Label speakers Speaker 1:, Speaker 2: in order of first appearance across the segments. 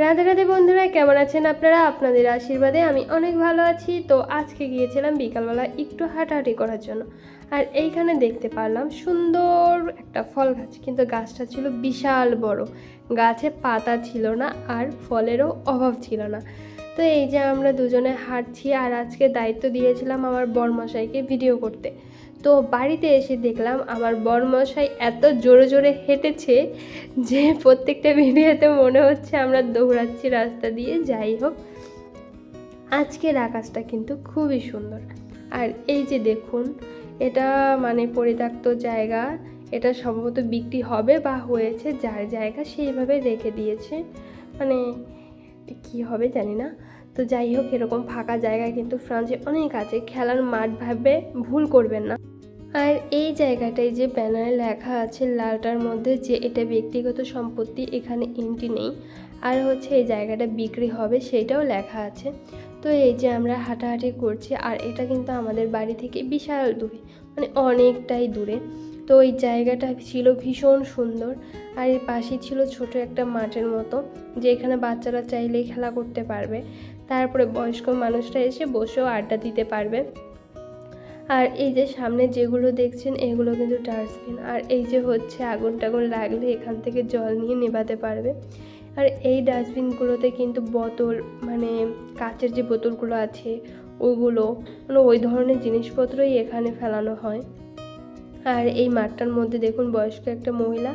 Speaker 1: রাধে রাধে বন্ধুরা, কেমন আছেন আপনারা? আপনাদের আশীর্বাদে আমি অনেক ভালো আছি। তো আজকে গিয়েছিলাম বিকালবেলা একটু হাঁটাহাঁটি করার জন্য। আর এইখানে দেখতে পারলাম সুন্দর একটা ফল গাছ, কিন্তু গাছটা ছিল বিশাল বড়। গাছে পাতা ছিল না আর ফলেরও অভাব ছিল না। তো এই যে আমরা দুজনে হাঁটছি, আর আজকে দায়িত্ব দিয়েছিলাম আমার বরমশাইকে ভিডিও করতে। তো বাড়িতে এসে দেখলাম আমার বরমশাই এত জোরে জোরে হেঁটেছে যে প্রত্যেকটা ভিডিওতে মনে হচ্ছে আমরা দৌড়াচ্ছি রাস্তা দিয়ে। যাই হোক, আজকের আকাশটা কিন্তু খুবই সুন্দর। আর এই যে দেখুন, এটা মানে পরিত্যক্ত জায়গা, এটা সম্ভবত বিক্রি হবে বা হয়েছে, যার জায়গা সেইভাবে রেখে দিয়েছে, মানে কি হবে জানি না। তো যাই হোক, এরকম ফাঁকা জায়গা কিন্তু ফ্রান্সে অনেক আছে, খেলার মাঠ ভাবে ভুল করবেন না। আর এই জায়গাটায় যে ব্যানারে লেখা আছে লালটার মধ্যে যে এটা ব্যক্তিগত সম্পত্তি, এখানে এন্ট্রি নেই, আর হচ্ছে এই জায়গাটা বিক্রি হবে সেটাও লেখা আছে। তো এই যে আমরা হাঁটাহাঁটি করছি, আর এটা কিন্তু আমাদের বাড়ি থেকে বিশাল দূরে, মানে অনেকটাই দূরে। তো ওই জায়গাটা ছিল ভীষণ সুন্দর, আর এর পাশে ছিল ছোট একটা মাঠের মতো, যে এখানে বাচ্চারা চাইলেই খেলা করতে পারবে, তারপরে বয়স্ক মানুষরা এসে বসেও আড্ডা দিতে পারবে। আর এই যে সামনে যেগুলো দেখছেন এগুলো কিন্তু ডাস্টবিন, আর এই যে হচ্ছে আগুন টাগুন লাগলে এখান থেকে জল নিয়ে নেভাতে পারবে। আর এই ডাস্টবিনগুলোতে কিন্তু বোতল, মানে কাচের যে বোতলগুলো আছে ওগুলো, মানে ওই ধরনের জিনিসপত্রই এখানে ফেলানো হয়। আর এই মাঠটার মধ্যে দেখুন বয়স্ক একটা মহিলা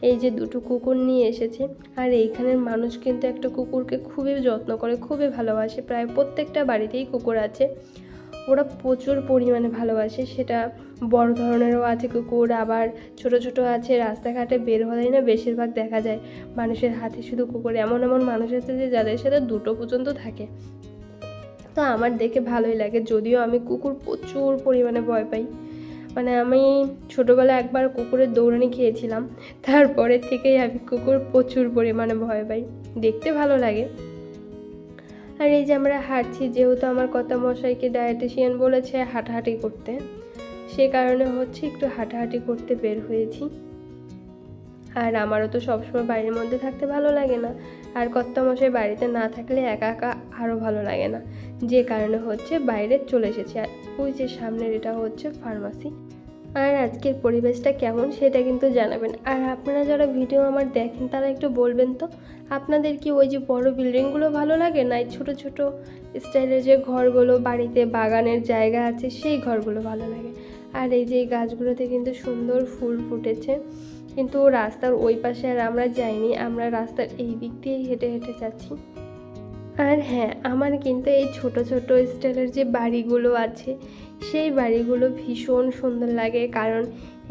Speaker 1: এই যে দুটো কুকুর নিয়ে এসেছে। আর এইখানের মানুষ কিন্তু একটা কুকুরকে খুবই যত্ন করে, খুবই ভালোবাসে, প্রায় প্রত্যেকটা বাড়িতেই কুকুর আছে। ওরা প্রচুর পরিমাণে ভালোবাসে, সেটা বড় ধরনেরও আছে কুকুর, আবার ছোট ছোট আছে। রাস্তাঘাটে বের হলেই না বেশিরভাগ দেখা যায় মানুষের হাতে শুধু কুকুর। এমন এমন মানুষ আছে যে যাদের সাথে দুটো পর্যন্ত থাকে। তো আমার দেখে ভালোই লাগে, যদিও আমি কুকুর প্রচুর পরিমাণে ভয় পাই। মানে আমি ছোটোবেলায় একবার কুকুরের দৌড়ানি খেয়েছিলাম, তারপরে থেকেই আমি কুকুর প্রচুর পরিমাণে ভয় পাই, দেখতে ভালো লাগে। আর এই যে আমরা হাঁটছি, যেহেতু আমার কর্তামশাইকে ডায়েটিশিয়ান বলেছে হাঁটাহাঁটি করতে, সে কারণে হচ্ছে একটু হাঁটাহাঁটি করতে বের হয়েছি। আর আমারও তো সবসময় বাড়ির মধ্যে থাকতে ভালো লাগে না, আর কর্তামশাই বাড়িতে না থাকলে একা একা আরও ভালো লাগে না, যে কারণে হচ্ছে বাইরে চলে এসেছি। আর ওই যে সামনের এটা হচ্ছে ফার্মাসি। আর আজকের পরিবেশটা কেমন সেটা কিন্তু জানাবেন। আর আপনারা যারা ভিডিও আমার দেখেন তারা একটু বলবেন তো, আপনাদের কি ওই যে বড় বিল্ডিংগুলো ভালো লাগে, না ছোট ছোট স্টাইলের যে ঘরগুলো বাড়িতে বাগানের জায়গা আছে সেই ঘরগুলো ভালো লাগে? আর এই যে এই গাছগুলোতে কিন্তু সুন্দর ফুল ফুটেছে, কিন্তু রাস্তার ওই পাশে আর আমরা যাইনি, আমরা রাস্তার এই দিক দিয়েই হেঁটে হেঁটে যাচ্ছি। আর হ্যাঁ, আমার কিন্তু এই ছোট ছোট স্টাইলের যে বাড়িগুলো আছে সেই বাড়িগুলো ভীষণ সুন্দর লাগে, কারণ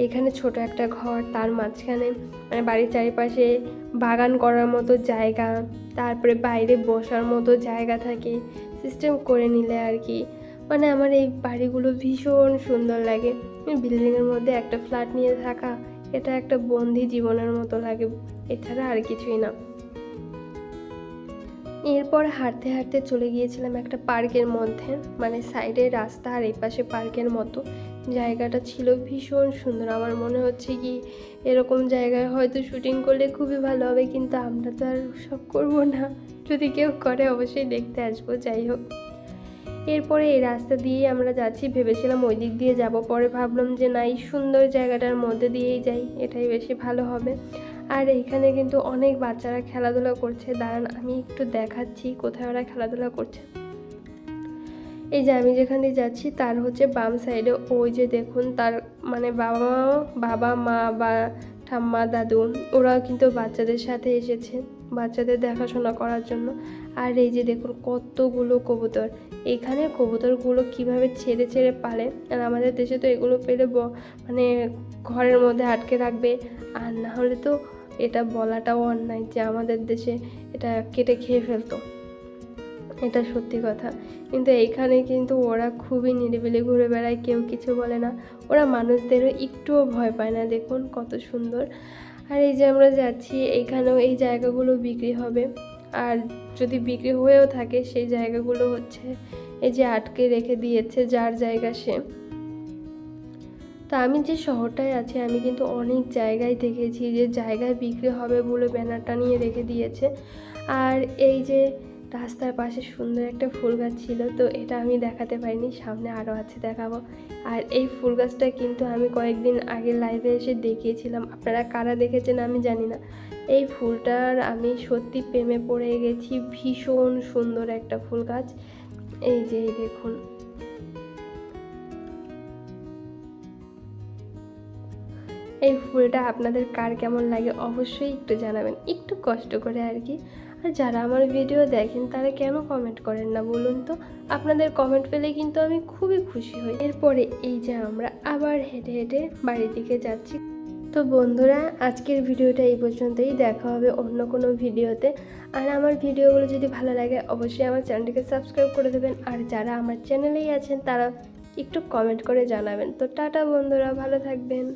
Speaker 1: এখানে ছোট একটা ঘর, তার মাঝখানে মানে বাড়ির চারিপাশে বাগান করার মতো জায়গা, তারপরে বাইরে বসার মতো জায়গা থাকে সিস্টেম করে নিলে আর কি। মানে আমার এই বাড়িগুলো ভীষণ সুন্দর লাগে। বিল্ডিংয়ের মধ্যে একটা ফ্ল্যাট নিয়ে থাকা, এটা একটা বন্দি জীবনের মতো লাগে, এছাড়া আর কিছুই না। এরপর হাঁটতে হাঁটতে চলে গিয়েছিলাম একটা পার্কের মধ্যে, মানে সাইডে রাস্তা আর এই পাশে পার্কের মতো। জায়গাটা ছিল ভীষণ সুন্দর, আমার মনে হচ্ছে কি এরকম জায়গায় হয়তো শুটিং করলে খুবই ভালো হবে, কিন্তু আমরা তো আর সব করবো না, যদি কেউ করে অবশ্যই দেখতে আসবো। যাই হোক, এরপরে এই রাস্তা দিয়েই আমরা যাচ্ছি, ভেবেছিলাম ওই দিক দিয়ে যাব, পরে ভাবলাম যে না, এই সুন্দর জায়গাটার মধ্যে দিয়েই যাই, এটাই বেশি ভালো হবে। আর এইখানে কিন্তু অনেক বাচ্চারা খেলাধুলা করছে, দাঁড়ান আমি একটু দেখাচ্ছি কোথায় ওরা খেলাধুলা করছে। এই যে আমি যেখান দিয়ে যাচ্ছি তার হচ্ছে বাম সাইডে ওই যে দেখুন, তার মানে বাবা মা বা ঠাম্মা দাদু ওরা কিন্তু বাচ্চাদের সাথে এসেছে বাচ্চাদের দেখাশোনা করার জন্য। আর এই যে দেখুন কতগুলো কবুতর, এখানে কবুতরগুলো কিভাবে ছেড়ে ছেড়ে পালে, আর আমাদের দেশে তো এগুলো পেলে মানে ঘরের মধ্যে আটকে রাখবে, আর না হলে তো এটা বলাটাও অন্যায় যে আমাদের দেশে এটা কেটে খেয়ে ফেলতো, এটা সত্যি কথা। কিন্তু এইখানে কিন্তু ওরা খুবই নিরিবিলি ঘুরে বেড়ায়, কেউ কিছু বলে না, ওরা মানুষদেরও একটুও ভয় পায় না, দেখুন কত সুন্দর। আর এই যে আমরা যাচ্ছি, এইখানেও এই জায়গাগুলো বিক্রি হবে, আর যদি বিক্রি হয়েও থাকে সেই জায়গাগুলো হচ্ছে এই যে আটকে রেখে দিয়েছে যার জায়গা সে। তো আমি যে শহরটায় আছি আমি কিন্তু অনেক জায়গায় দেখেছি যে জায়গায় বিক্রি হবে বলে ব্যানার টানিয়ে রেখে দিয়েছে। আর এই যে রাস্তার পাশে সুন্দর একটা ফুল গাছ ছিল, তো এটা আমি দেখাতে পারিনি, সামনে আরও আছে, দেখাবো। আর এই ফুল গাছটা কিন্তু আমি কয়েকদিন আগে লাইভে এসে দেখিয়েছিলাম, আপনারা কারা দেখেছেন আমি জানি না। এই ফুলটার আমি সত্যি প্রেমে পড়ে গেছি, ভীষণ সুন্দর একটা ফুল গাছ। এই যে দেখুন, এই ফুলটা আপনাদের কার কেমন লাগে অবশ্যই একটু জানাবেন, একটু কষ্ট করে আর কি। আর যারা আমার ভিডিও দেখেন তারা কেন কমেন্ট করেন না বলুন তো? আপনাদের কমেন্ট পেলে কিন্তু আমি খুবই খুশি হই। এরপরে এই যে আমরা আবার হেঁটে হেঁটে বাড়ির দিকে যাচ্ছি। তো বন্ধুরা, আজকের ভিডিওটা এই পর্যন্তই, দেখা হবে অন্য কোনো ভিডিওতে। আর আমার ভিডিওগুলো যদি ভালো লাগে অবশ্যই আমার চ্যানেলটিকে সাবস্ক্রাইব করে দেবেন। আর যারা আমার চ্যানেলেই আছেন তারা একটু কমেন্ট করে জানাবেন। তো টাটা বন্ধুরা, ভালো থাকবেন।